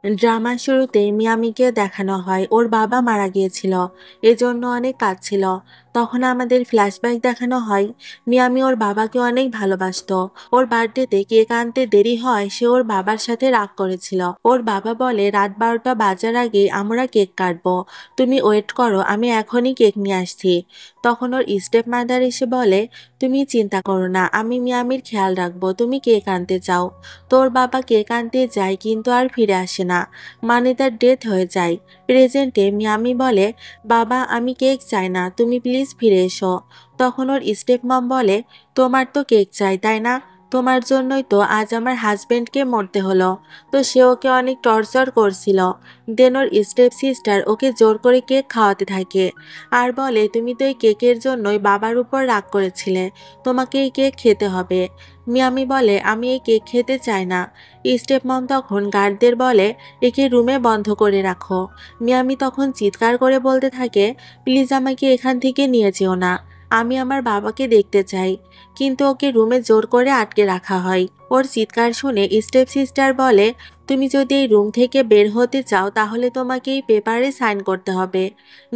ড্রামার শুরুতে মিয়ামিকে দেখানো হয় ওর বাবা মারা গিয়েছিল, এজন্য অনেক কাঁদছিল। তখন আমাদের ফ্ল্যাশব্যাক দেখানো হয় মিয়ামি ওর বাবাকে অনেক ভালোবাসতো। ওর বার্থডেতে কেক আনতে দেরি হয়, সে ওর বাবার সাথে রাগ করেছিল। ওর বাবা বলে রাত 12টা বাজার আগে আমরা কেক কাটবো, তুমি ওয়েট করো, আমি এখনই কেক নিয়ে আসছি। তখন ওর স্টেপ মাদার এসে বলে তুমি চিন্তা করো না, আমি মিয়ামির খেয়াল রাখবো, তুমি কেক আনতে চাও। তোর বাবা কেক আনতে যায় কিন্তু আর ফিরে আসে না, মানে তার ডেথ হয়ে যায়। প্রেজেন্টে মিয়ামি বলে বাবা আমি কেক চাই না, তুমি প্লিজ ফিরে এসো। তখন ওর স্টেপ মম বলে তোমার তো কেক চাই তাই না, তোমার জন্যই তো আজ আমার হাজবেন্ডকে মরতে হলো। তো সে ওকে অনেক টর্চার করছিল। দেন ওর স্টেপ সিস্টার ওকে জোর করে কেক খাওয়াতে থাকে আর বলে তুমি তো এই কেকের জন্যই বাবার উপর রাগ করেছিলে, তোমাকে এই কেক খেতে হবে। মিয়ামি বলে আমি এই কেক খেতে চাই না। স্টেপ মম তখন গার্ডদের বলে একে রুমে বন্ধ করে রাখো। মিয়ামি তখন চিৎকার করে বলতে থাকে প্লিজ আমাকে এখান থেকে নিয়ে যেও না, আমি আমার বাবাকে দেখতে চাই। কিন্তু ওকে রুমে জোর করে আটকে রাখা হয়। ওর চিৎকার শুনে স্টেপ সিস্টার বলে তুমি যদি এই রুম থেকে বের হতে চাও তাহলে তোমাকে এই পেপারে সাইন করতে হবে।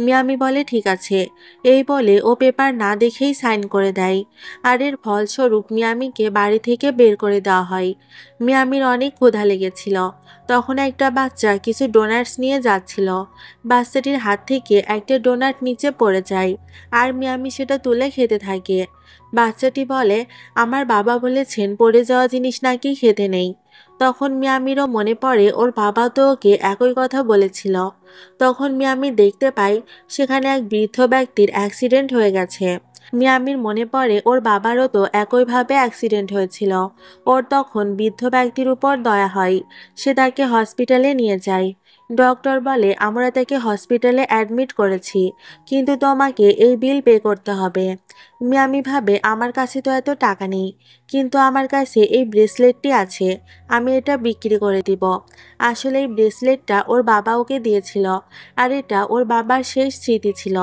মিয়ামি বলে ঠিক আছে। এই বলে ও পেপার না দেখেই সাইন করে দেয়। আর এর ফলস্বরূপ মিয়ামিকে বাড়ি থেকে বের করে দেওয়া হয়। মিয়ামির অনেক ক্ষুধা লেগেছিল। তখন একটা বাচ্চা কিছু ডোনাটস নিয়ে যাচ্ছিল। বাচ্চাটির হাত থেকে একটা ডোনাট নিচে পড়ে যায় আর মিয়ামি সেটা তুলে খেতে থাকে। বাচ্চাটি বলে আমার বাবা বলেছেন পড়ে যাওয়া জিনিস নাকি খেতে নেই। তখন মিয়ামিরও মনে পড়ে ওর বাবা তো ওকে একই কথা বলেছিল। তখন মিয়ামি দেখতে পায় সেখানে এক বৃদ্ধ ব্যক্তির অ্যাক্সিডেন্ট হয়ে গেছে। মিয়ামির মনে পড়ে ওর বাবারও তো একইভাবে অ্যাক্সিডেন্ট হয়েছিল। ওর তখন বৃদ্ধ ব্যক্তির উপর দয়া হয়, সে তাকে হসপিটালে নিয়ে যায়। ডক্টর বলে আমরা তাকে হসপিটালে অ্যাডমিট করেছি, কিন্তু তোমাকে এই বিল পে করতে হবে। মিয়ামি ভাবে আমার কাছে তো এত টাকা নেই, কিন্তু আমার কাছে এই ব্রেসলেটটি আছে, আমি এটা বিক্রি করে দিব। আসলে এই ব্রেসলেটটা ওর বাবা ওকে দিয়েছিল আর এটা ওর বাবার শেষ স্মৃতি ছিল।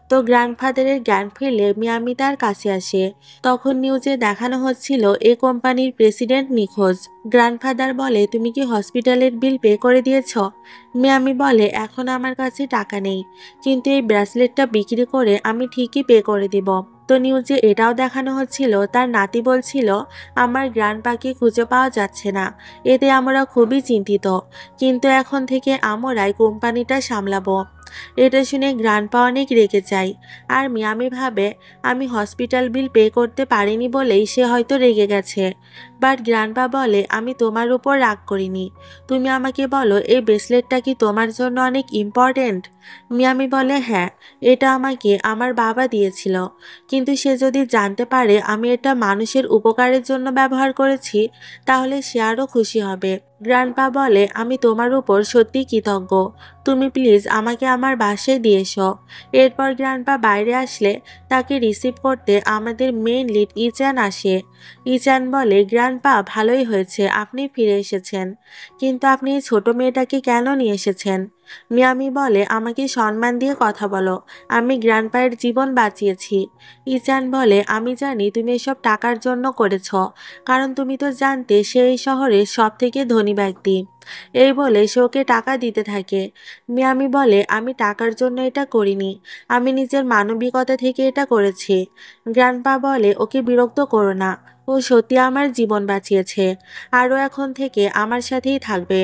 তো গ্র্যান্ডফাদারের জ্ঞান ফিরলে মিয়ামি তার কাছে আসে। তখন নিউজে দেখানো হচ্ছিল এই কোম্পানির প্রেসিডেন্ট নিখোঁজ। গ্র্যান্ডফাদার বলে তুমি কি হসপিটালের বিল পে করে দিয়েছ? মিয়ামি বলে এখন আমার কাছে টাকা নেই, কিন্তু এই ব্রেসলেটটা বিক্রি করে আমি ঠিকই পে করে দিব। তো নিউজে এটাও দেখানো হচ্ছিল তার নাতি বলছিল আমার গ্র্যান্ডপাকে খুঁজে পাওয়া যাচ্ছে না, এতে আমরা খুবই চিন্তিত, কিন্তু এখন থেকে আমরাই কোম্পানিটা সামলাবো। এটা শুনে গ্র্যান্ডপা অনেক রেগে যায় আর মিয়ামি ভাবে আমি হসপিটাল বিল পে করতে পারিনি বলেই সে হয়তো রেগে গেছে। বাট গ্র্যান্ডপা বলে আমি তোমার উপর রাগ করিনি, তুমি আমাকে বলো এই ব্রেসলেটটা কি তোমার জন্য অনেক ইম্পর্টেন্ট? মিয়ামি বলে হ্যাঁ, এটা আমাকে আমার বাবা দিয়েছিল, কিন্তু সে যদি জানতে পারে আমি এটা মানুষের উপকারের জন্য ব্যবহার করেছি তাহলে সে আরও খুশি হবে। গ্র্যান্ডপা বলে আমি তোমার উপর সত্যি কৃতজ্ঞ, তুমি প্লিজ আমাকে আমার বাসায় দিয়ে এসো। এরপর গ্র্যান্ডপা বাইরে আসলে তাকে রিসিভ করতে আমাদের মেইন লিড ইচান আসে। ইচান বলে গ্র্যান্ডপা ভালোই হয়েছে আপনি ফিরে এসেছেন, কিন্তু আপনি এই ছোট মেয়েটাকে কেন নিয়ে এসেছেন? মিয়ামি বলে আমাকে সম্মান দিয়ে কথা বলো, আমি গ্র্যান্ডপায়ের জীবন বাঁচিয়েছি। ইচান বলে আমি জানি তুমি এসব টাকার জন্য করেছ, কারণ তুমি তো জানতে সে এই শহরের সব থেকে ধনী ব্যক্তি। এই বলে সে ওকে টাকা দিতে থাকে। মিয়ামি বলে আমি টাকার জন্য এটা করিনি, আমি নিজের মানবিকতা থেকে এটা করেছি। গ্র্যান্ডপা বলে ওকে বিরক্ত করো না, ও সত্যি আমার জীবন বাঁচিয়েছে আর ও এখন থেকে আমার সাথেই থাকবে।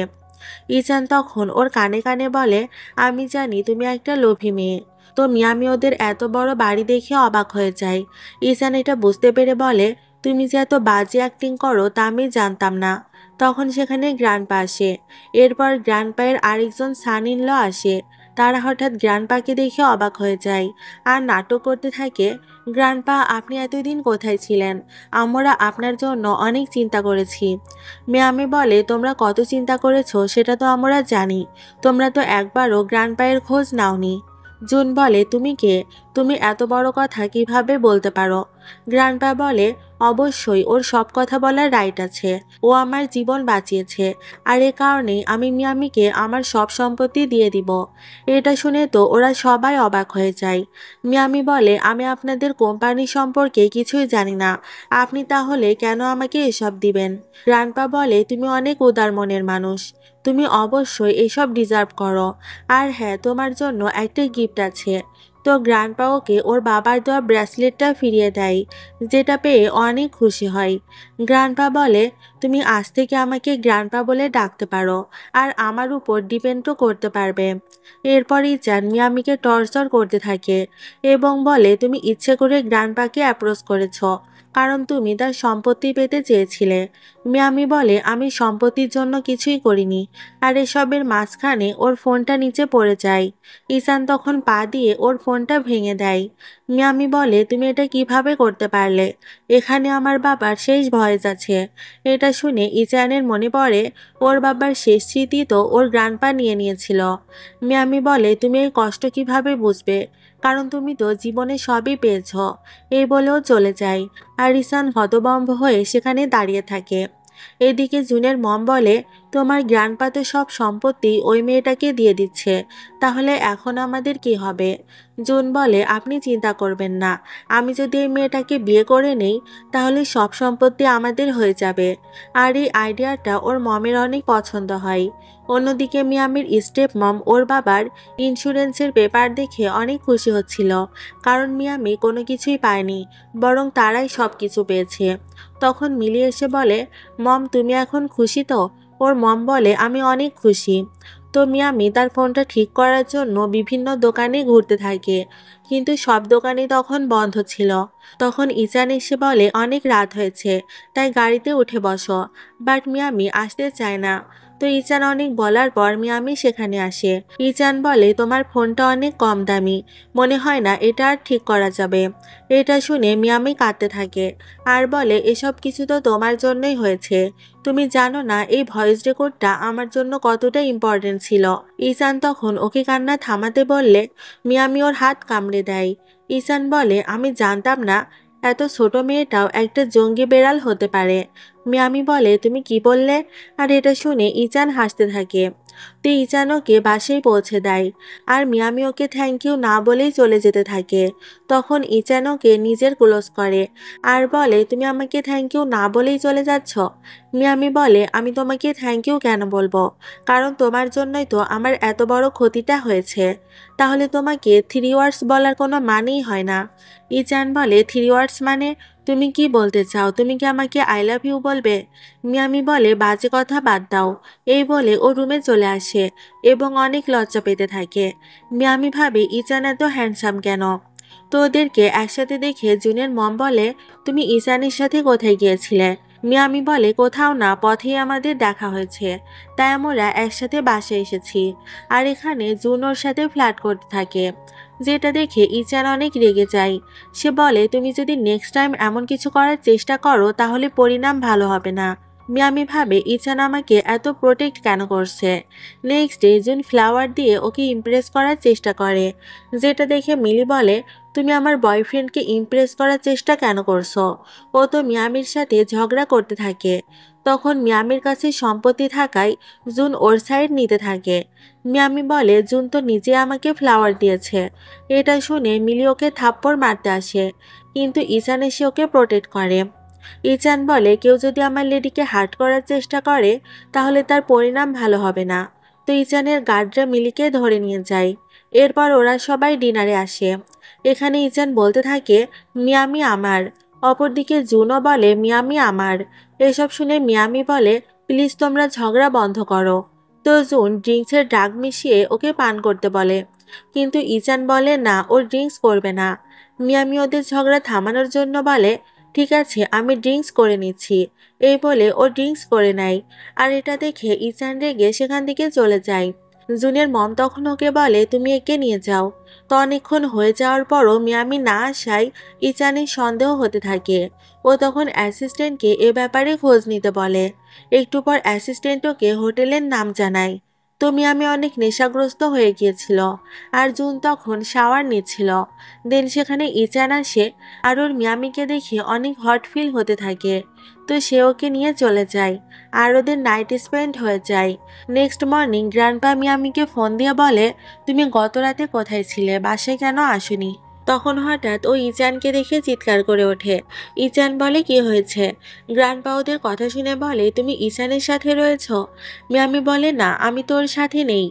ইচান তখন ওর কানে কানে বলে আমি জানি তুমি একটা লোভী মেয়ে। তো মিয়ামি ওদের এত বড় বাড়ি দেখে অবাক হয়ে যায়। ইচান এটা বুঝতে পেরে বলে তুমি যে এত বাজে অ্যাক্টিং করো তা আমি জানতাম না। তখন সেখানে গ্র্যান্ডপা আসে। এরপর গ্র্যান্ডপায়ের আরেকজন সান ইন ল আসে। তারা হঠাৎ গ্র্যান্ডপাকে দেখে অবাক হয়ে যায় আর নাটক করতে থাকে গ্র্যান্ডপা আপনি এতদিন কোথায় ছিলেন, আমরা আপনার জন্য অনেক চিন্তা করেছি। মিয়ামি বলে তোমরা কত চিন্তা করেছো সেটা তো আমরা জানি, তোমরা তো একবারও গ্র্যান্ডপায়ের খোঁজ নাওনি। জুন বলে তুমি কে, তুমি এত বড় কথা কিভাবে বলতে পারো? গ্র্যান্ডপা বলে অবশ্যই ওর সব কথা বলার রাইট আছে, ও আমার জীবন বাঁচিয়েছে আর এ কারণেই আমি মিয়ামিকে আমার সব সম্পত্তি দিয়ে দিব। এটা শুনে তো ওরা সবাই অবাক হয়ে যায়। মিয়ামি বলে আমি আপনাদের কোম্পানি সম্পর্কে কিছুই জানি না, আপনি তাহলে কেন আমাকে এসব দিবেন? গ্র্যান্ডপা বলে তুমি অনেক উদার মনের মানুষ, তুমি অবশ্যই এসব ডিজার্ভ করো। আর হ্যাঁ, তোমার জন্য একটা গিফট আছে। তো গ্র্যান্ডপা ওকে ওর বাবার দেওয়া ব্রেসলেটটা ফিরিয়ে দেয়, যেটা পেয়ে অনেক খুশি হয়। গ্র্যান্ডপা বলে, তুমি আজ থেকে আমাকে গ্র্যান্ডপা বলে ডাকতে পারো, আর আমার উপর ডিপেন্ডও করতে পারবে। এরপর ইচান মিয়ামিকে টর্চার করতে থাকে এবং বলে, তুমি ইচ্ছে করে গ্র্যান্ডপাকে অ্যাপ্রোচ করেছ, কারণ তুমি তার সম্পত্তি পেতে চেয়েছিলে। মিয়ামি বলে, আমি সম্পত্তির জন্য কিছুই করিনি। আর এসবের মাঝখানে ওর ফোনটা নিচে পড়ে যায়। ইসান তখন পা দিয়ে ওর ফোনটা ভেঙে দেয়। মিয়ামি বলে, তুমি এটা কিভাবে করতে পারলে? এখানে আমার বাবার শেষ ভয়েস আছে। এটা শুনে ইচানের মনে পড়ে, ওর বাবার শেষ স্মৃতি তো ওর গ্র্যান্ডপা নিয়ে নিয়েছিল। মিয়ামি বলে, তুমি এই কষ্ট কিভাবে বুঝবে, কারণ তুমি তো জীবনে সবই পেয়েছ। এই বলেও চলে যায়। আর ইসান হতভম্ব হয়ে সেখানে দাঁড়িয়ে থাকে। এদিকে জুনের মম বলে, তোমার গ্র্যান্ডপা তো সব সম্পত্তি ওই মেয়েটাকে দিয়ে দিচ্ছে, তাহলে এখন আমাদের কি হবে? জুন বলে, আপনি চিন্তা করবেন না, আমি যদি এই মেয়েটাকে বিয়ে করে নেই তাহলে সব সম্পত্তি আমাদের হয়ে যাবে। আর এই আইডিয়াটা ওর মমের অনেক পছন্দ হয়। অন্যদিকে মিয়ামির স্টেপ মম ওর বাবার ইন্স্যুরেন্সের পেপার দেখে অনেক খুশি হচ্ছিল, কারণ মিয়ামি কোনো কিছুই পায়নি, বরং তারাই সব কিছু পেয়েছে। তখন মিলি এসে বলে, মম তুমি এখন খুশি তো? ওর মম বলে, আমি অনেক খুশি। তো মিয়ামি তার ফোনটা ঠিক করার জন্য বিভিন্ন দোকানে ঘুরতে থাকে, কিন্তু সব দোকানই তখন বন্ধ ছিল। তখন ইচান এসে বলে, অনেক রাত হয়েছে, তাই গাড়িতে উঠে বসো। বাট মিয়ামি আসতে চায় না। তো ইচান অনেক বলার পর মিয়ামি সেখানে আসে। ইচান বলে, তোমার ফোনটা অনেক কম দামি, মনে হয় না এটা আর ঠিক করা যাবে। এটা শুনে মিয়ামি কাঁদতে থাকে আর বলে, এসব কিছু তো তোমার জন্যই হয়েছে। তুমি জানো না এই ভয়েস রেকর্ডটা আমার জন্য কতটা ইম্পর্টেন্ট ছিল। ইসান তখন ওকে কান্না থামাতে বললে মিয়ামি ওর হাত কামড়ে দেয়। ইসান বলে, আমি জানতাম না এত ছোট মেয়েটাও একটা জঙ্গি বেড়াল হতে পারে। মিয়ামি বলে, তুমি কি বললে? আর এটা শুনে ইচান হাসতে থাকে। তো ইচান ওকে বাসায় পৌঁছে দেয়, আর মিয়ামি ওকে থ্যাংক ইউ না বলেই চলে যেতে থাকে। তখন ইচান ওকে নিজের ক্লোজ করে আর বলে, তুমি আমাকে থ্যাংক ইউ না বলেই চলে যাচ্ছ? মিয়ামি বলে, আমি তোমাকে থ্যাংক ইউ কেন বলবো, কারণ তোমার জন্যই তো আমার এত বড় ক্ষতিটা হয়েছে। তাহলে তোমাকে 3 ওয়ার্ডস বলার কোনো মানেই হয় না। ইচান বলে, 3 ওয়ার্ডস মানে? তুমি কি বলতে চাও? তুমি কি আমাকে আই লাভ ইউ বলবে? মিয়ামি বলে, বাজে কথা বাদ দাও। এই বলে ও রুমে চলে আসে এবং অনেক লজ্জা পেতে থাকে। মিয়ামি ভাবে, ইচান এত হ্যান্ডসাম কেন? তো ওদেরকে একসাথে দেখে জুনের মম বলে, তুমি ইচানের সাথে কোথায় গিয়েছিলে? মিয়ামি বলে, কোথাও না, পথেই আমাদের দেখা হয়েছে, তাই আমরা একসাথে বাসায় এসেছি। আর এখানে জুন ওর সাথে ফ্ল্যাট করতে থাকে, যেটা দেখে ইচান অনেক রেগে যায়। সে বলে, তুমি যদি নেক্সট টাইম এমন কিছু করার চেষ্টা করো তাহলে পরিণাম ভালো হবে না। মিয়ামি ভাবে, ইচান আমাকে এত প্রোটেক্ট কেন করছে। নেক্সট ডে জুন ফ্লাওয়ার দিয়ে ওকে ইমপ্রেস করার চেষ্টা করে, যেটা দেখে মিলি বলে, তুমি আমার বয়ফ্রেন্ডকে ইমপ্রেস করার চেষ্টা কেন করছো? ও তো মিয়ামির সাথে ঝগড়া করতে থাকে। তখন মিয়ামির কাছে সম্পত্তি থাকায় জুন ওর সাইড নিতে থাকে। মিয়ামি বলে, জুন তো নিজে আমাকে ফ্লাওয়ার দিয়েছে। এটা শুনে মিলি ওকে থাপ্পড় মারতে আসে, কিন্তু ইচান এসে ওকে প্রোটেক্ট করে। ইচান বলে, কেউ যদি আমার লেডিকে হার্ট করার চেষ্টা করে তাহলে তার পরিণাম ভালো হবে না। তো ইচানের গার্ডরা মিলিকে ধরে নিয়ে যায়। এরপর ওরা সবাই ডিনারে আসে। এখানে ইচান বলতে থাকে, মিয়ামি আমার। অপরদিকে জুনও বলে, মিয়ামি আমার। এসব শুনে মিয়ামি বলে, প্লিজ তোমরা ঝগড়া বন্ধ করো। তো জুন ড্রিঙ্কসের ড্রাগ মিশিয়ে ওকে পান করতে বলে, কিন্তু ইচান বলে না, ও ড্রিঙ্কস করবে না। মিয়ামি ওদের ঝগড়া থামানোর জন্য বলে, ঠিক আছে, আমি ড্রিঙ্কস করে নিচ্ছি। এই বলে ও ড্রিঙ্কস করে নেয়। আর এটা দেখে ইচান রেগে সেখান থেকে চলে যায়। জুনের মম তখন ওকে বলে, তুমি একে নিয়ে যাও। তো অনেকক্ষণ হয়ে যাওয়ার পরও মিয়ামি না আসায় ইচানের সন্দেহ হতে থাকে। ও তখন অ্যাসিস্ট্যান্টকে এ ব্যাপারে খোঁজ নিতে বলে। একটু পর অ্যাসিস্ট্যান্ট ওকে হোটেলের নাম জানায়। তো মিয়ামি অনেক নেশাগ্রস্ত হয়ে গিয়েছিল, আর জুন তখন শাওয়ার নিচ্ছিল। দেন সেখানে ইচান আসে, আর ওর মিয়ামিকে দেখে অনেক হট ফিল হতে থাকে। তো সে ওকে নিয়ে চলে যায়, আর ওদের নাইট স্পেন্ড হয়ে যায়। নেক্সট মর্নিং গ্র্যান্ডপা মিয়ামিকে ফোন দিয়ে বলে, তুমি গত রাতে কোথায় ছিলে, বাসায় কেন আসোনি? তখন হঠাৎ ও ইচানকে দেখে চিৎকার করে ওঠে। ইচান বলে কি হয়েছে? গ্র্যান্ডপা ওদের কথা শুনে বলে তুমি ইচানের সাথে রয়েছ? মিয়ামি বলে না, আমি তোর সাথে নেই।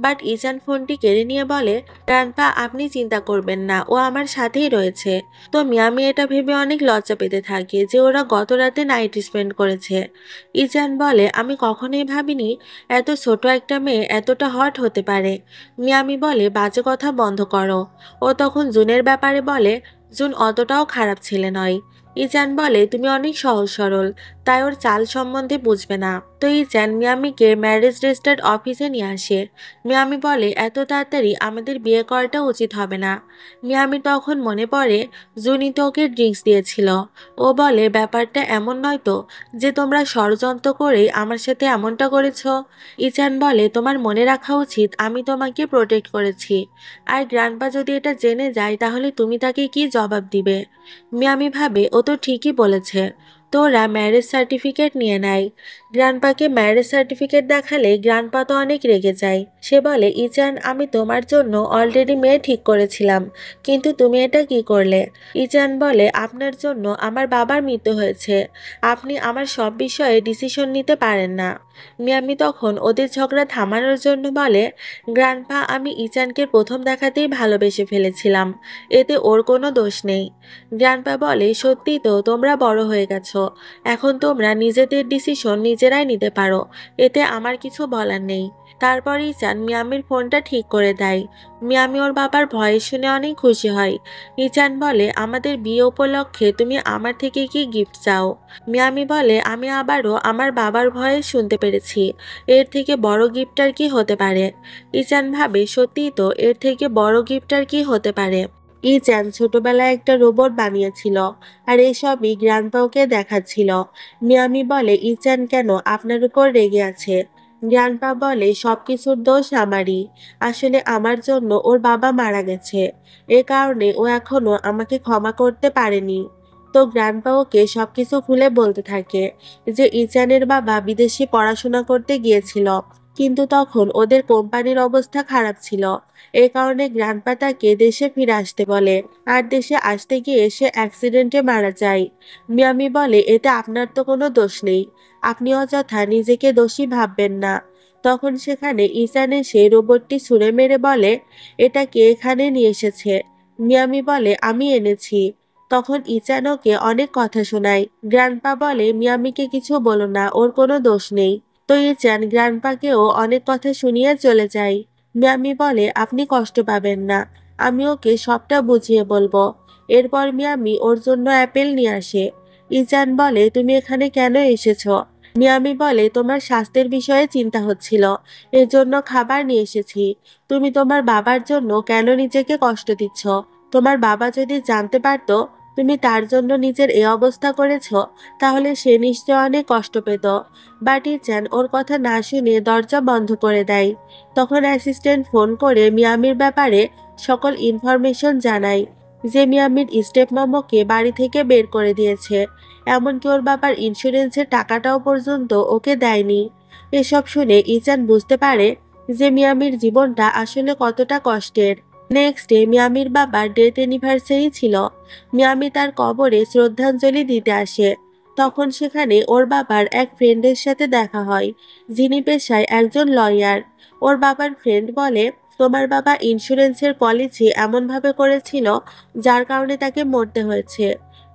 বাট ইচান ফোনটি কেড়ে নিয়ে বলে গ্র্যান্ডপা আপনি চিন্তা করবেন না, ও আমার সাথেই রয়েছে। তো মিয়ামি এটা ভেবে অনেক লজ্জা পেতে থাকে যে ওরা গত রাতে নাইট স্পেন্ড করেছে। ইচান বলে আমি কখনোই ভাবিনি এত ছোট একটা মেয়ে এতটা হট হতে পারে। মিয়ামি বলে বাজে কথা বন্ধ করো। ও তখন জুনের ব্যাপারে বলে জুন অতটাও খারাপ ছেলে নয়। ইচান বলে তুমি অনেক সহজ সরল, তাই ওর চাল সম্বন্ধে বুঝবে না। তো ইচান মিয়ামিকে ম্যারেজ রেজিস্টার্ড অফিসে নিয়ে আসে। মিয়ামি বলে এত তাড়াতাড়ি আমাদের বিয়ে করাটা উচিত হবে না। মিয়ামি তখন মনে পড়ে জুনি তো ওকে ড্রিঙ্কস দিয়েছিল। ও বলে ব্যাপারটা এমন নয় তো যে তোমরা ষড়যন্ত্র করে আমার সাথে এমনটা করেছো। ইচান বলে তোমার মনে রাখা উচিত আমি তোমাকে প্রোটেক্ট করেছি, আর গ্র্যান্ডপা যদি এটা জেনে যায় তাহলে তুমি তাকে কি জবাব দিবে? মিয়ামি ভাবে ও তো ঠিকই বলেছে। তো ওরা ম্যারেজ সার্টিফিকেট নিয়ে নেয়। গ্র্যান্ডপাকে ম্যারেজ সার্টিফিকেট দেখালে গ্র্যান্ডপা তো অনেক রেগে যায়। সে বলে ইচান আমি তোমার জন্য অলরেডি মেয়ে ঠিক করেছিলাম, কিন্তু তুমি এটা কি করলে? ইচান বলে আপনার জন্য আমার বাবার মৃত্যু হয়েছে, আপনি আমার সব বিষয়ে ডিসিশন নিতে পারেন না। মিয়ামি তখন ওদের ঝগড়া থামানোর জন্য বলে গ্র্যান্ডপা আমি ইচানকে প্রথম দেখাতেই ভালোবেসে ফেলেছিলাম, এতে ওর কোনো দোষ নেই। গ্র্যান্ডপা বলে সত্যি তো তোমরা বড় হয়ে গেছো, এখন তোমরা নিজেদের ডিসিশন নিজেরাই নিতে পারো, এতে আমার কিছু বলার নেই। তারপর ইচান মিয়ামির ফোনটা ঠিক করে দেয়। মিয়ামি ওর বাবার ভয়েস শুনে অনেক খুশি হয়। ইচান বলে আমাদের বিয়ে উপলক্ষে তুমি আমার থেকে কি গিফট চাও? মিয়ামি বলে আমি আবারও আমার বাবার ভয়েস শুনতে পেরেছি, এর থেকে বড় গিফট আর কি হতে পারে? ইচান ভাবে সত্যিই তো, এর থেকে বড় গিফট আর কি হতে পারে? ইচান ছোটবেলায় একটা রোবট বানিয়েছিল, আর এসবই গ্র্যান্ডপাকে দেখাচ্ছিল। মিয়ামি বলে ইচান কেন আপনার উপর রেগে আছে? গ্র্যান্ডপা বলে সবকিছুর দোষ আমারই, আসলে আমার জন্য ওর বাবা মারা গেছে, এ কারণে ও এখনো আমাকে ক্ষমা করতে পারেনি। তো গ্র্যান্ডপা ওকে সবকিছু খুলে বলতে থাকে যে ইচানের বাবা বিদেশে পড়াশোনা করতে গিয়েছিল, কিন্তু তখন ওদের কোম্পানির অবস্থা খারাপ ছিল। এই কারণে গ্র্যান্ডপা তাকে দেশে ফিরে আসতে বলে, আর দেশে আসতে গিয়ে সে অ্যাক্সিডেন্টে মারা যায়। মিয়ামি বলে এতে আপনার তো কোনো দোষ নেই, আপনি অযথা নিজেকে দোষী ভাববেন না। তখন সেখানে ইসান এসে রোবটটি ছুঁড়ে মেরে বলে এটা কে এখানে নিয়ে এসেছে? মিয়ামি বলে আমি এনেছি। তখন ইচান ওকে অনেক কথা শোনায়। গ্র্যান্ডপা বলে মিয়ামিকে কিছু বলো না, ওর কোনো দোষ নেই। তো ইচান গ্র্যান্ডপাকেও অনেক কথা শুনিয়ে চলে যায়। মিয়ামি বলে আপনি কষ্ট পাবেন না, আমি ওকে সবটা বুঝিয়ে বলবো। এরপর মিয়ামি ওর জন্য অ্যাপেল নিয়ে আসে। ইচান বলে তুমি এখানে কেন এসেছো? মিয়ামি বলে তোমার স্বাস্থ্যের বিষয়ে চিন্তা হচ্ছিল, এর জন্য খাবার নিয়ে এসেছি। তুমি তোমার বাবার জন্য কেন নিজেকে কষ্ট দিচ্ছ? তোমার বাবা যদি জানতে পারতো তুমি তার জন্য নিজের এই অবস্থা করেছো, তাহলে সে নিশ্চয় অনেক কষ্ট পেত। বাট ইচান ওর কথা না শুনে দরজা বন্ধ করে দেয়। তখন অ্যাসিস্ট্যান্ট ফোন করে মিয়ামির ব্যাপারে সকল ইনফরমেশন জানায়, যে মিয়ামির স্টেপ মামাকে বাড়ি থেকে বের করে দিয়েছে, এমনকি ওর বাবার ইন্স্যুরেন্সের টাকাটাও পর্যন্ত ওকে দেয়নি। এসব শুনে ইচান বুঝতে পারে যে মিয়ামির জীবনটা আসলে কতটা কষ্টের। নেক্সট ডে মিয়ামির বাবার ডেথ অ্যানিভার্সারি ছিল। মিয়ামি তার কবরে শ্রদ্ধাঞ্জলি দিতে আসে। তখন সেখানে ওর বাবার এক ফ্রেন্ডের সাথে দেখা হয়, যিনি পেশায় একজন লয়ার। ওর বাবার ফ্রেন্ড বলে তোমার বাবা ইন্স্যুরেন্সের পলিসি এমনভাবে করেছিল যার কারণে তাকে মরতে হয়েছে।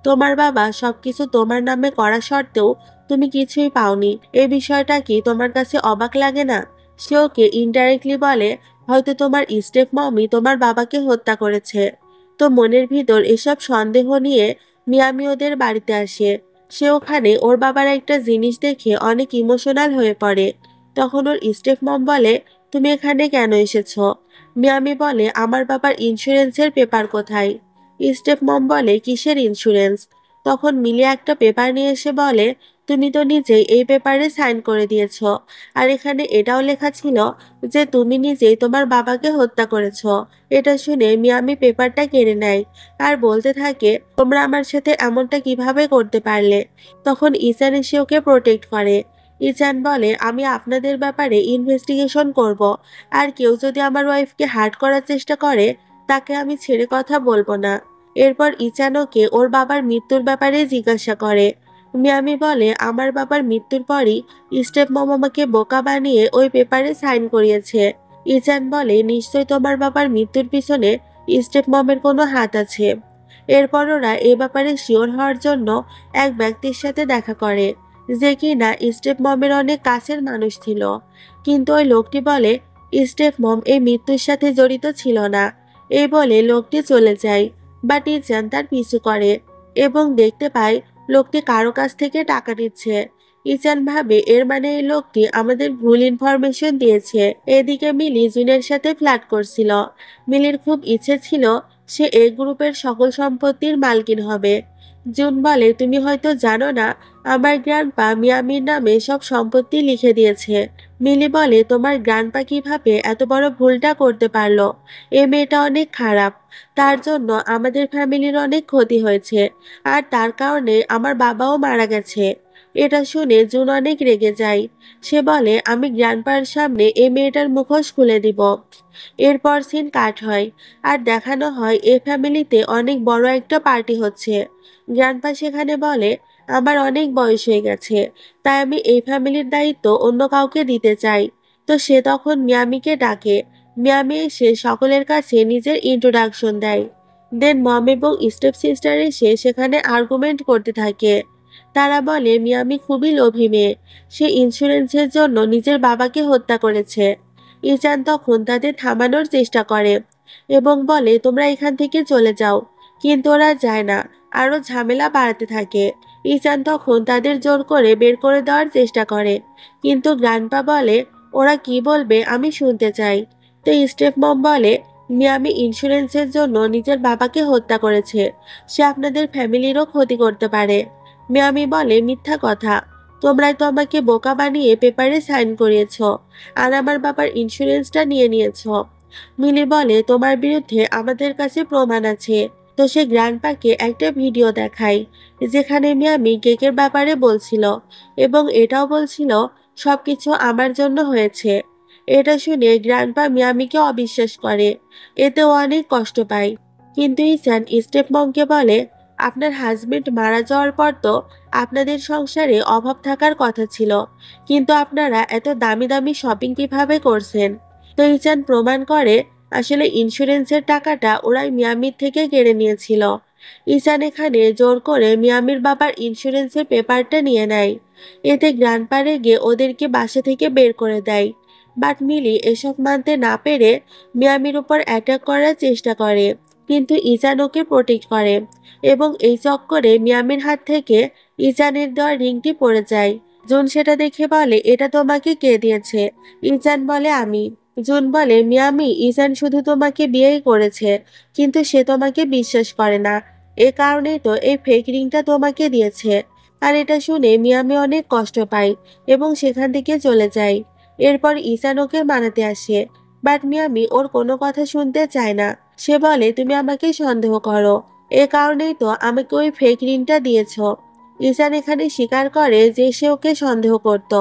তোমার বাবা সবকিছু তোমার নামে করা সত্ত্বেও তুমি কিছুই পাওনি, এই বিষয়টা কি তোমার কাছে অবাক লাগে না? সে ওকে ইনডাইরেক্টলি বলে হয়তো তোমার স্টেপ মমি তোমার বাবাকে হত্যা করেছে। তো মনের ভিতর এসব সন্দেহ নিয়ে মিয়ামি ওদের বাড়িতে আসে। সে ওখানে ওর বাবার একটা জিনিস দেখে অনেক ইমোশনাল হয়ে পড়ে। তখন ওর স্টেপ মম বলে তুমি এখানে কেন এসেছো? মিয়ামি বলে আমার বাবার ইন্স্যুরেন্সের পেপার কোথায়? স্টেপ মম বলে কিসের ইন্স্যুরেন্স? তখন মিলি একটা পেপার নিয়ে এসে বলে তুমি তো নিজেই এই পেপারে সাইন করে দিয়েছো, আর এখানে এটাও লেখা ছিল যে তুমি নিজেই তোমার বাবাকে হত্যা করেছো। এটা শুনে মিয়ামি পেপারটা কেড়ে নেয় আর বলতে থাকে তোমরা আমার সাথে এমনটা কিভাবে করতে পারলে? তখন ইচান এসে ওকে প্রোটেক্ট করে। ইচান বলে আমি আপনাদের ব্যাপারে ইনভেস্টিগেশন করব, আর কেউ যদি আমার ওয়াইফকে হার্ট করার চেষ্টা করে তাকে আমি ছেড়ে কথা বলবো না। এরপর ইচান ওকে ওর বাবার মৃত্যুর ব্যাপারে জিজ্ঞাসা করে। মিয়ামি বলে, আমার বাবার মৃত্যুর পরই স্টেপ মম আমাকে বোকা বানিয়ে ওই পেপারে সাইন করিয়েছে। ইচান বলে, নিশ্চয় তোমার বাবার মৃত্যুর পিছনে স্টেপ মমের কোনো হাত আছে। এরপর ওরা এ ব্যাপারে শিওর হওয়ার জন্য এক ব্যক্তির সাথে দেখা করে, যে কিনা স্টেপ মমের অনেক কাছের মানুষ ছিল। কিন্তু ওই লোকটি বলে স্টেপ মম এই মৃত্যুর সাথে জড়িত ছিল না। এই বলে লোকটি চলে যায়। বাট ইচান তার পিছু করে এবং দেখতে পায় লোকটি কারো কাছ থেকে টাকা নিচ্ছে। ইচান ভাবে এর মানে এই লোকটি আমাদের ভুল ইনফরমেশন দিয়েছে। এদিকে মিলি জুনের সাথে ফ্ল্যাট করছিল। মিলির খুব ইচ্ছে ছিল সে এই গ্রুপের সকল সম্পত্তির মালকিন হবে। জুন বলে, তুমি হয়তো জানো না, আমার গ্র্যান্ডপা মিয়ামির নামে সব সম্পত্তি লিখে দিয়েছে। মিলি বলে, তোমার গ্র্যান্ডপা কিভাবে এত বড় ভুলটা করতে পারলো? এই মেয়েটা অনেক খারাপ। তার জন্য আমাদের ফ্যামিলির অনেক ক্ষতি হয়েছে, আর তার কারণে আমার বাবাও মারা গেছে। এটা শুনে জুন অনেক রেগে যায়। সে বলে, আমি গ্র্যান্ডপার সামনে এই মেয়েটার মুখোশ খুলে দিব। এরপর সিন কাট হয় আর দেখানো হয় এ ফ্যামিলিতে অনেক বড় একটা পার্টি হচ্ছে। গ্র্যান্ডপা সেখানে বলে, আমার অনেক বয়স হয়ে গেছে, তাই আমি এই ফ্যামিলির দায়িত্ব অন্য কাউকে দিতে চাই। তো সে তখন মিয়ামিকে ডাকে। মিয়ামি এসে সকলের কাছে নিজের ইন্ট্রোডাকশন দেয়। দেন মম এবং স্টেপ সিস্টার এসে সেখানে আর্গুমেন্ট করতে থাকে। তারা বলে মিয়ামি খুবই লোভী মেয়ে, সে ইন্স্যুরেন্সের জন্য নিজের বাবাকে হত্যা করেছে। ইচান তখন তাদের থামানোর চেষ্টা করে এবং বলে, তোমরা এখান থেকে চলে যাও। কিন্তু ওরা যায় না, আরো ঝামেলা বাড়াতে থাকে। ইচান তখন তাদের জোর করে বের করে দেওয়ার চেষ্টা করে, কিন্তু গ্র্যান্ডপা বলে, ওরা কি বলবে আমি শুনতে চাই। তো স্টেপ মম বলে, মিয়ামি ইন্স্যুরেন্সের জন্য নিজের বাবাকে হত্যা করেছে, সে আপনাদের ফ্যামিলিরও ক্ষতি করতে পারে। মিয়ামি বলে, মিথ্যা কথা, তোমরাই তো আমাকে বোকা বানিয়ে পেপারে সাইন করিয়েছ আর আমার বাবার ইন্স্যুরেন্সটা নিয়ে নিয়েছ। মিলি বলে, তোমার বিরুদ্ধে আমাদের কাছে প্রমাণ আছে। তো সে গ্র্যান্ডপাকে একটা ভিডিও দেখায়, যেখানে মিয়ামি কেকের ব্যাপারে বলছিল এবং এটাও বলছিল সবকিছু আমার জন্য হয়েছে। এটা শুনে গ্র্যান্ডপা মিয়ামিকে অবিশ্বাস করে, এতেও অনেক কষ্ট পায়। কিন্তু ইচান স্টেপ মমকে বলে, আপনার হাজবেন্ড মারা যাওয়ার পর তো আপনাদের সংসারে অভাব থাকার কথা ছিল, কিন্তু আপনারা এত দামি দামি শপিং কিভাবে করছেন? তো ইচান প্রমাণ করে আসলে ইন্স্যুরেন্সের টাকাটা ওরাই মিয়ামির থেকে কেড়ে নিয়েছিল। ইচান এখানে জোর করে মিয়ামির বাবার ইন্স্যুরেন্সের পেপারটা নিয়ে নেয়। এতে গ্র্যান্ডপা রেগে ওদেরকে বাসা থেকে বের করে দেয়। বাট মিলি এসব মানতে না পেরে মিয়ামির উপর অ্যাটাক করার চেষ্টা করে, কিন্তু ইচান ওকে প্রোটেক্ট করে এবং এই চক্করে মিয়ামির হাত থেকে ইচানের দেওয়া রিংটি পড়ে যায়। জুন সেটা দেখে বলে, এটা তোমাকে কে দিয়েছে? ইচান বলে, আমি। জুন বলে, মিয়ামি, ইচান শুধু তোমাকে বিয়েই করেছে, কিন্তু সে তোমাকে বিশ্বাস করে না। এ কারণেই তো এই ফেক রিংটা তোমাকে দিয়েছে। আর এটা শুনে মিয়ামি অনেক কষ্ট পায় এবং সেখান থেকে চলে যায়। এরপর ইচান ওকে মানাতে আসে, বাট মিয়ামি ওর কোনো কথা শুনতে চায় না। সে বলে, তুমি আমাকে সন্দেহ করো, এ কারণেই তো আমাকে ওই ফেক রিংটা দিয়েছ। ইচান এখানে স্বীকার করে যে সে ওকে সন্দেহ করত।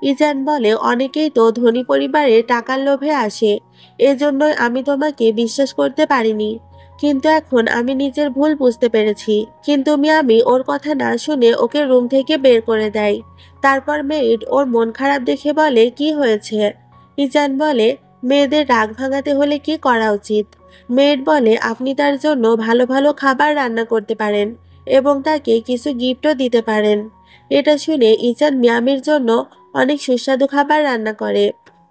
ইচান বলে, অনেকেই তো ধনী পরিবারে টাকার লোভে আসে, এজন্যই আমি তোমাকে বিশ্বাস করতে পারিনি। কিন্তু এখন আমি নিজের ভুল বুঝতে পেরেছি। কিন্তু মিয়ামি ওর কথা না শুনে ওকে রুম থেকে বের করে দেয়। তারপর মেইড ওর মন খারাপ দেখে বলে, কি হয়েছে? ইচান বলে, মেয়েদের রাগ ভাঙাতে হলে কি করা উচিত? মেইড বলে, আপনি তার জন্য ভালো ভালো খাবার রান্না করতে পারেন এবং তাকে কিছু গিফটও দিতে পারেন। এটা শুনে ইচান মিয়ামির জন্য অনেক সুস্বাদু খাবার রান্না করে,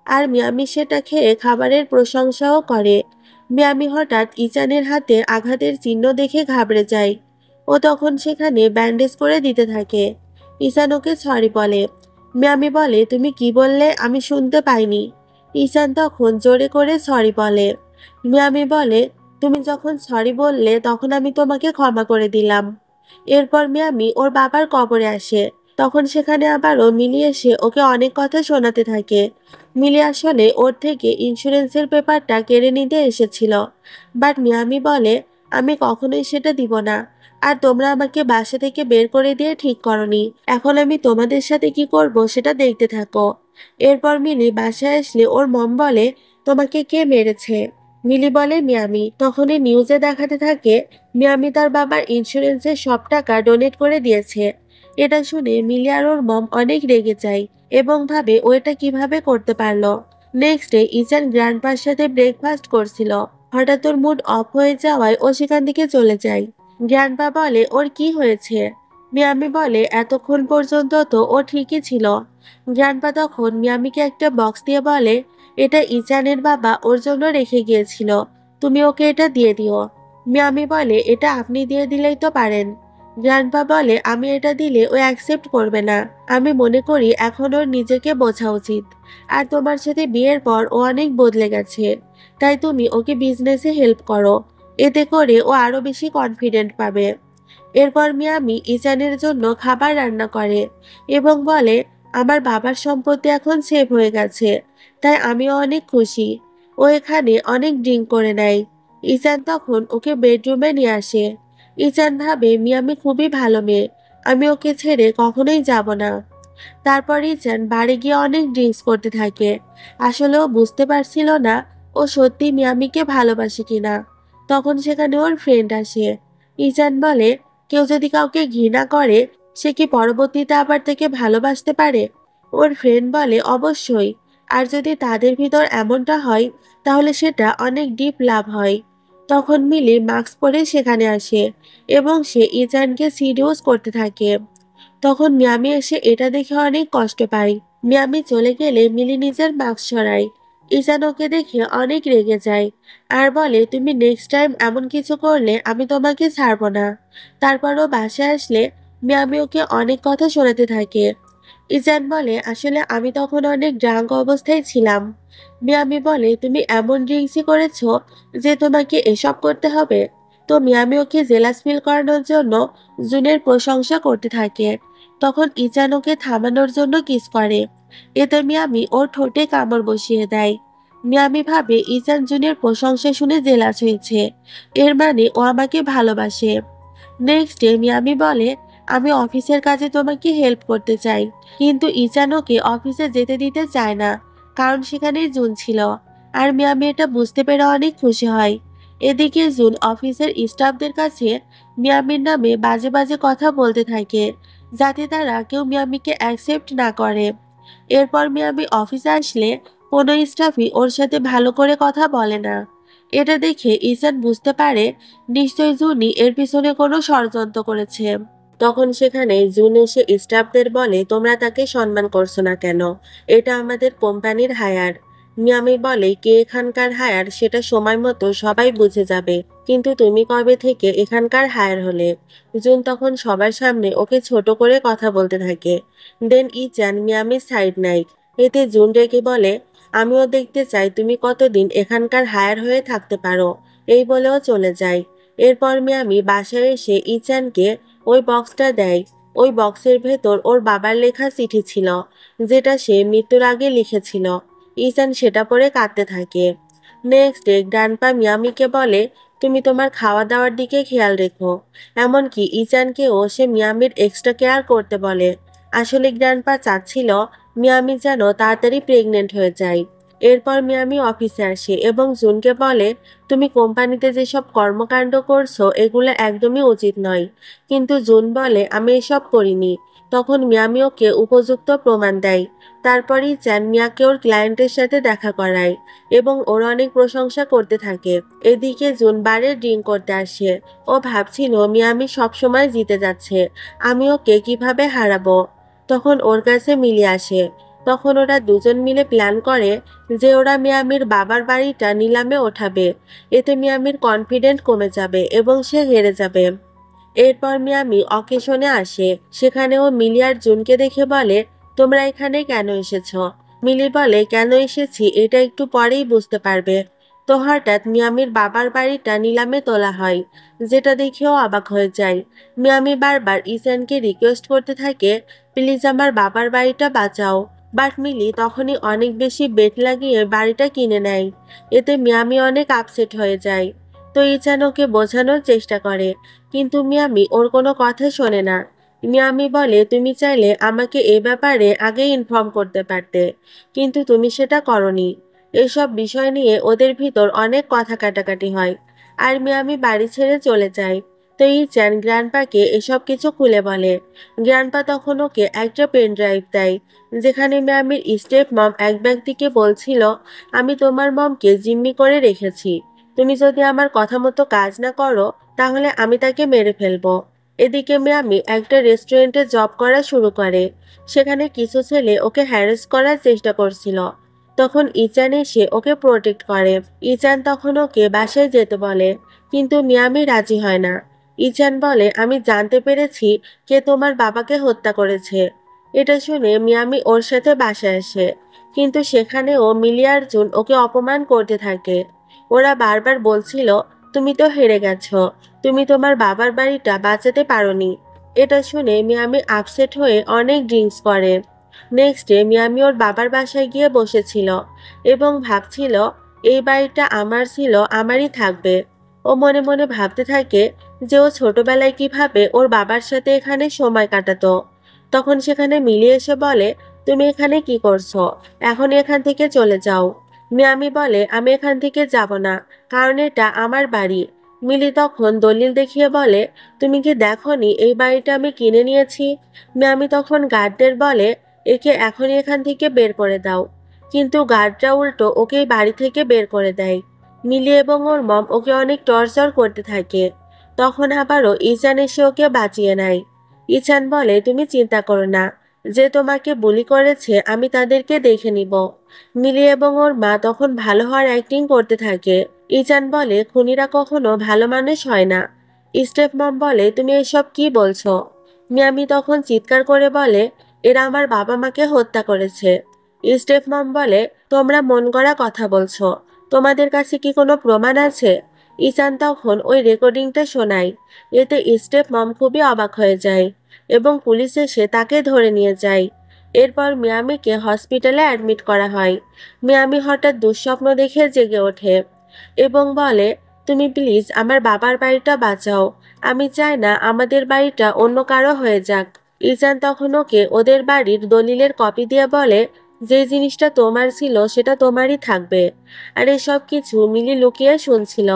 আর মিয়ামি সেটা খেয়ে খাবারের প্রশংসাও করে। মিয়ামি হঠাৎ ইচানের হাতে আঘাতের চিহ্ন দেখে ঘাবড়ে যায়। ও তখন সেখানে ব্যান্ডেজ করে দিতে থাকে। ইচান ওকে সরি বলে। মিয়ামি বলে, তুমি কি বললে? আমি শুনতে পাইনি। ইচান তখন জোরে করে সরি বলে। মিয়ামি বলে, তুমি যখন সরি বললে তখন আমি তোমাকে ক্ষমা করে দিলাম। এরপর মিয়ামি ওর বাবার কবরে আসে। তখন সেখানে আবারও মিলি এসে ওকে অনেক কথা শোনাতে থাকে। মিলি আসলে ওর থেকে ইন্স্যুরেন্সের পেপারটা কেড়ে নিতে এসেছিল, বাট মিয়ামি বলে, আমি কখনোই সেটা দিব না, আর তোমরা আমাকে বাসা থেকে বের করে দিয়ে ঠিক করনি। এখন আমি তোমাদের সাথে কি করব সেটা দেখতে থাকো। এরপর মিলি বাসায় আসলে ওর মম বলে, তোমাকে কে মেরেছে? মিলি বলে মিয়ামি। তখনই নিউজে দেখাতে থাকে মিয়ামি তার বাবার ইন্স্যুরেন্সের সব টাকা ডোনেট করে দিয়েছে। এটা শুনে মিলি আর ওর মম অনেক রেগে যায় এবং ভাবে ও এটা কিভাবে করতে পারলো। নেক্সট ডে ইচান গ্র্যান্ডপার সাথে ব্রেকফাস্ট করছিল। হঠাৎ ওর মুড অফ হয়ে যাওয়ায় ও সেখান থেকে চলে যায়। গ্র্যান্ডপা বলে ওর কি হয়েছে। মিয়ামি বলে এতক্ষণ পর্যন্ত তো ও ঠিকই ছিল। গ্র্যান্ডপা তখন মিয়ামিকে একটা বক্স দিয়ে বলে এটা ইচানের বাবা ওর জন্য রেখে গিয়েছিল, তুমি ওকে এটা দিয়ে দিও। মিয়ামি বলে এটা আপনি দিয়ে দিলেই তো পারেন। গ্র্যান্ডপা বলে আমি এটা দিলে ও অ্যাকসেপ্ট করবে না। আমি মনে করি এখন ওর নিজেকে বোঝা উচিত। আর তোমার সাথে বিয়ের পর ও অনেক বদলে গেছে, তাই তুমি ওকে বিজনেসে হেল্প করো। এতে করে ও আরো বেশি কনফিডেন্ট পাবে। এরপর মিয়ামি ইচানের জন্য খাবার রান্না করে এবং বলে আমার বাবার সম্পত্তি এখন সেভ হয়ে গেছে, তাই আমিও অনেক খুশি। ও এখানে অনেক ড্রিঙ্ক করে নেয়। ইচান তখন ওকে বেডরুমে নিয়ে আসে। ইচান ভাবে মিয়ামি খুবই ভালো মেয়ে, আমি ওকে ছেড়ে কখনোই যাব না। তারপর ইচান বাড়ি গিয়ে অনেক ড্রিঙ্কস করতে থাকে। আসলে ও বুঝতে পারছিল না ও সত্যি মিয়ামিকে ভালোবাসে কিনা। তখন সেখানে ওর ফ্রেন্ড আসে। ইচান বলে কেউ যদি কাউকে ঘৃণা করে সে কি পরবর্তীতে আবার তাকে ভালোবাসতে পারে। ওর ফ্রেন্ড বলে অবশ্যই, আর যদি তাদের ভিতর এমনটা হয় তাহলে সেটা অনেক ডিপ লাভ হয়। তখন মিলি মাস্ক পরে সেখানে আসে এবং সে ইচানকে সিডিউস করতে থাকে। তখন মিয়ামি এসে এটা দেখে অনেক কষ্ট পায়। মিয়ামি চলে গেলে মিলি নিজের মাস্ক সরায়। ইচান ওকে দেখে অনেক রেগে যায় আর বলে তুমি নেক্সট টাইম এমন কিছু করলে আমি তোমাকে ছাড়বো না। তারপরও বাসায় আসলে মিয়ামি ওকে অনেক কথা শোনাতে থাকে। ইজান বলে আসলে আমি তখন অনেক ড্রাঙ্ক অবস্থায় ছিলাম। মিয়ামি বলে তুমি এমন ড্রিঙ্কসই করেছো যে তোমাকে এসব করতে হবে। তো মিয়ামি ওকে জেলাস ফিল করানোর জন্য জুনের প্রশংসা করতে থাকে। তখন ইজান ওকে থামানোর জন্য কিস করে। এতে মিয়ামি ওর ঠোঁটে কামড় বসিয়ে দেয়। মিয়ামি ভাবে ইজান জুনের প্রশংসা শুনে জেলাস হয়েছে, এর মানে ও আমাকে ভালোবাসে। নেক্সট ডে মিয়ামি বলে আমি অফিসের কাজে তোমাকে হেল্প করতে চাই, কিন্তু ইচান ওকে অফিসে যেতে দিতে চায় না, কারণ সেখানেই জুন ছিল। আর মিয়ামি এটা বুঝতে পেরে অনেক খুশি হয়। এদিকে জুন অফিসের স্টাফদের কাছে মিয়ামির নামে বাজে বাজে কথা বলতে থাকে, যাতে তারা কেউ মিয়ামিকে অ্যাকসেপ্ট না করে। এরপর মিয়ামি অফিসে আসলে কোনো স্টাফই ওর সাথে ভালো করে কথা বলে না। এটা দেখে ইসান বুঝতে পারে নিশ্চয়ই জুনি এর পিছনে কোনো ষড়যন্ত্র করেছে। তখন সেখানে জুন এসে স্টাফদের বলে তোমরা তাকে সম্মান করছো না কেন, এটা আমাদের কোম্পানির হায়ার। মিয়ামি বলে কে এখানকার হায়ার সেটা সময় মতো সবাই বুঝে যাবে, কিন্তু তুমি কবে থেকে এখানকার হায়ার হলে। জুন তখন সবার সামনে ওকে ছোট করে কথা বলতে থাকে। দেন ইচান মিয়ামির সাইড নেয়। এতে জুন রেগে বলে আমিও দেখতে চাই তুমি কতদিন এখানকার হায়ার হয়ে থাকতে পারো। এই বলেও চলে যায়। এরপর মিয়ামি বাসায় এসে ইচানকে ওই বক্সটা দেয়। ওই বক্সের ভেতর ওর বাবার লেখা চিঠি ছিল, যেটা সে মৃত্যুর আগে লিখেছিল। ইচান সেটা পড়ে কাঁদতে থাকে। নেক্সট ডে গ্র্যান্ডপা মিয়ামিকে বলে তুমি তোমার খাওয়া দাওয়ার দিকে খেয়াল রেখো। এমনকি ইচানকেও সে মিয়ামির এক্সট্রা কেয়ার করতে বলে। আসলে গ্র্যান্ডপা চাচ্ছিল মিয়ামি যেন তাড়াতাড়ি প্রেগনেন্ট হয়ে যায়। এরপর মিয়ামি অফিসে আসে এবং জুনকে বলে তুমি কোম্পানিতে যেসব কর্মকাণ্ড করছো এগুলো একদমই উচিত নয়। কিন্তু জুন বলে আমি এসব করিনি। তখন মিয়ামি ওকে উপযুক্ত প্রমাণ দেয়। তারপরই চ্যান মিয়াকে ওর ক্লায়েন্টের সাথে দেখা করায় এবং ওর অনেক প্রশংসা করতে থাকে। এদিকে জুন বারে ড্রিঙ্ক করতে আসে। ও ভাবছিল মিয়ামি সবসময় জিতে যাচ্ছে, আমি ওকে কিভাবে হারাবো। তখন ওর কাছে মিলি আসে। তখন ওরা দুজন মিলে প্ল্যান করে যে ওরা মিয়ামির বাবার বাড়িটা নিলামে ওঠাবে। এতে মিয়ামির কনফিডেন্ট কমে যাবে এবং সে হেরে যাবে। এরপর মিয়ামি অকেশনে আসে। সেখানে ও মিলি আর জুনকে দেখে বলে তোমরা এখানে কেন এসেছ। মিলি বলে কেন এসেছি এটা একটু পরেই বুঝতে পারবে। তো হঠাৎ মিয়ামির বাবার বাড়িটা নিলামে তোলা হয়, যেটা দেখেও অবাক হয়ে যায়। মিয়ামি বারবার ইসানকে রিকোয়েস্ট করতে থাকে প্লিজ আমার বাবার বাড়িটা বাঁচাও। বাট মিলি তখনই অনেক বেশি বেট লাগিয়ে বাড়িটা কিনে নেয়। এতে মিয়ামি অনেক আপসেট হয়ে যায়। তো ইচান ওকে বোঝানোর চেষ্টা করে, কিন্তু মিয়ামি ওর কোনো কথা শোনে না। মিয়ামি বলে তুমি চাইলে আমাকে এ ব্যাপারে আগেই ইনফর্ম করতে পারতে, কিন্তু তুমি সেটা করনি। এসব বিষয় নিয়ে ওদের ভিতর অনেক কথা কাটাকাটি হয়। আর মিয়ামি বাড়ি ছেড়ে চলে যায়। তো ইচান গ্র্যান্ডপাকে এসব কিছু খুলে বলে। গ্র্যান্ডপা তখন ওকে একটা পেন ড্রাইভ দেয়, যেখানে মিয়ামির স্টেপ মম এক ব্যক্তিকে বলছিল, আমি তোমার মমকে জিম্মি করে রেখেছি, তুমি যদি আমার কথা মতো কাজ না করো তাহলে আমি তাকে মেরে ফেলবো। এদিকে মিয়ামি একটা রেস্টুরেন্টে জব করা শুরু করে। সেখানে কিছু ছেলে ওকে হ্যারাস করার চেষ্টা করছিল। তখন ইচান এসে ওকে প্রোটেক্ট করে। ইচান তখন ওকে বাসায় যেতে বলে, কিন্তু মিয়ামি রাজি হয় না। ইচান বলে, আমি জানতে পেরেছি কে তোমার বাবাকে হত্যা করেছে। এটা শুনে মিয়ামি ওর সাথে বাসায় আসে, কিন্তু সেখানেও মিলি আর জুন ওকে অপমান করতে থাকে। ওরা বারবার বলছিল, তুমি তো হেরে গেছো, তুমি তোমার বাবার বাড়িটা বাঁচাতে পারোনি। এটা শুনে মিয়ামি আপসেট হয়ে অনেক ড্রিঙ্কস করে। নেক্সট ডে মিয়ামি ওর বাবার বাসায় গিয়ে বসেছিল এবং ভাবছিল, এই বাড়িটা আমার ছিল, আমারই থাকবে। ও মনে মনে ভাবতে থাকে যে ও ছোটবেলায় কিভাবে ওর বাবার সাথে এখানে সময় কাটাতো। তখন সেখানে মিলি এসে বলে, তুমি এখানে কি করছো, এখন এখান থেকে চলে যাও। মিয়ামি বলে, আমি এখান থেকে যাব না, কারণ এটা আমার বাড়ি। মিলি তখন দলিল দেখিয়ে বলে, তুমি কি দেখোনি এই বাড়িটা আমি কিনে নিয়েছি। মিয়ামি তখন গার্ডদের বলে, একে এখনই এখান থেকে বের করে দাও। কিন্তু গার্ডরা উল্টো ওকে বাড়ি থেকে বের করে দেয়। মিলি এবং ওর মম ওকে অনেক টর্চার করতে থাকে। তখন আবারও ইচান এসে ওকে বাঁচিয়ে নেয়। ইচান বলে, তুমি চিন্তা করো না, যে তোমাকে বুলি করেছে আমি তাদেরকে দেখে নিব। মিলি এবং ওর মা তখন ভালো হওয়ার অ্যাক্টিং করতে থাকে। ইচান বলে, খুনিরা কখনো ভালো মানুষ হয় না। স্টেপ মম বলে, তুমি এসব কি বলছো। মিয়ামি তখন চিৎকার করে বলে, এরা আমার বাবা মাকে হত্যা করেছে। স্টেপ মম বলে, তোমরা মন গড়া কথা বলছো, তোমাদের কাছে কি কোনো প্রমাণ আছে। ইচান তখন ওই রেকর্ডিংটা শোনায়। এতে স্টেপ মম খুবই অবাক হয়ে যায় এবং পুলিশ এসে তাকে ধরে নিয়ে যায়। এরপর মিয়ামিকে হসপিটালে অ্যাডমিট করা হয়। মিয়ামি হঠাৎ দুঃস্বপ্ন দেখে জেগে ওঠে এবং বলে, তুমি প্লিজ আমার বাবার বাড়িটা বাঁচাও, আমি চাই না আমাদের বাড়িটা অন্য কারো হয়ে যাক। ইচান তখন ওকে ওদের বাড়ির দলিলের কপি দিয়ে বলে, যে জিনিসটা তোমার ছিল সেটা তোমারই থাকবে। আর এসব কিছু মিলি লুকিয়ে শুনছিল।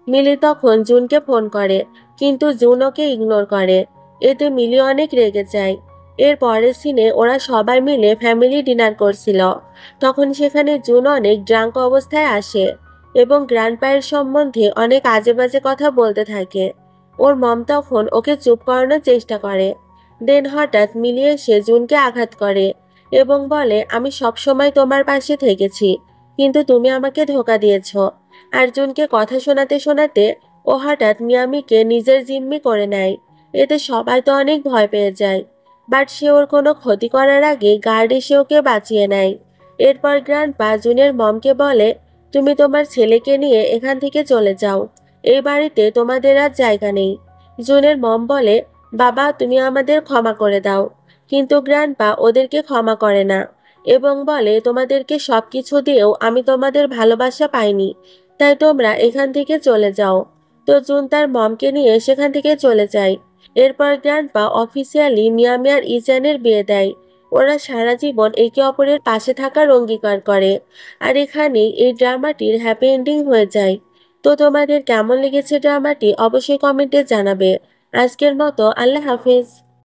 মিলি তখন জুনকে ফোন করে, কিন্তু জুন ওকে ইগনোর করে। এতে মিলি অনেক রেগে যায়। এর পরের সিনে ওরা সবাই মিলে ফ্যামিলি ডিনার করছিল। তখন সেখানে জুন অনেক ড্রাঙ্ক অবস্থায় আসে এবং গ্র্যান্ডপায়ের সম্বন্ধে অনেক আজে বাজে কথা বলতে থাকে। ওর মম তখন ওকে চুপ করানোর চেষ্টা করে। দেন হঠাৎ মিলি এসে জুনকে আঘাত করে এবং বলে, আমি সবসময় তোমার পাশে থেকেছি, কিন্তু তুমি আমাকে ধোঁকা দিয়েছ। আর্জুনকে কথা শোনাতে শোনাতে ও হঠাৎ মিয়ামিকে নিজের জিম্মি করে নেয়। এতে সবাই তো অনেক ভয় পেয়ে যায়, বাট সে ওর কোনো ক্ষতি করার আগে গার্ড এসে ওকে বাঁচিয়ে নেয়। এরপর গ্র্যান্ডপা জুনের মমকে বলে, তুমি তোমার ছেলেকে নিয়ে এখান থেকে চলে যাও, এই বাড়িতে তোমাদের আর জায়গা নেই। জুনের মম বলে, বাবা তুমি আমাদের ক্ষমা করে দাও। কিন্তু গ্র্যান্ডপা ওদেরকে ক্ষমা করে না এবং বলে, তোমাদেরকে সবকিছু দিয়েও আমি তোমাদের ভালোবাসা পাইনি, তাই তোমরা এখান থেকে চলে যাও। তো জুন তার মমকে নিয়ে সেখান থেকে চলে যায়। এরপর গ্র্যান্ডপা অফিসিয়ালি মিয়ামি আর ইচানের বিয়ে দেয়। ওরা সারা জীবন একে অপরের পাশে থাকার অঙ্গীকার করে। আর এখানেই এই ড্রামাটির হ্যাপি এন্ডিং হয়ে যায়। তো তোমাদের কেমন লেগেছে ড্রামাটি অবশ্যই কমেন্টে জানাবে। আজকের মতো আল্লাহ হাফেজ।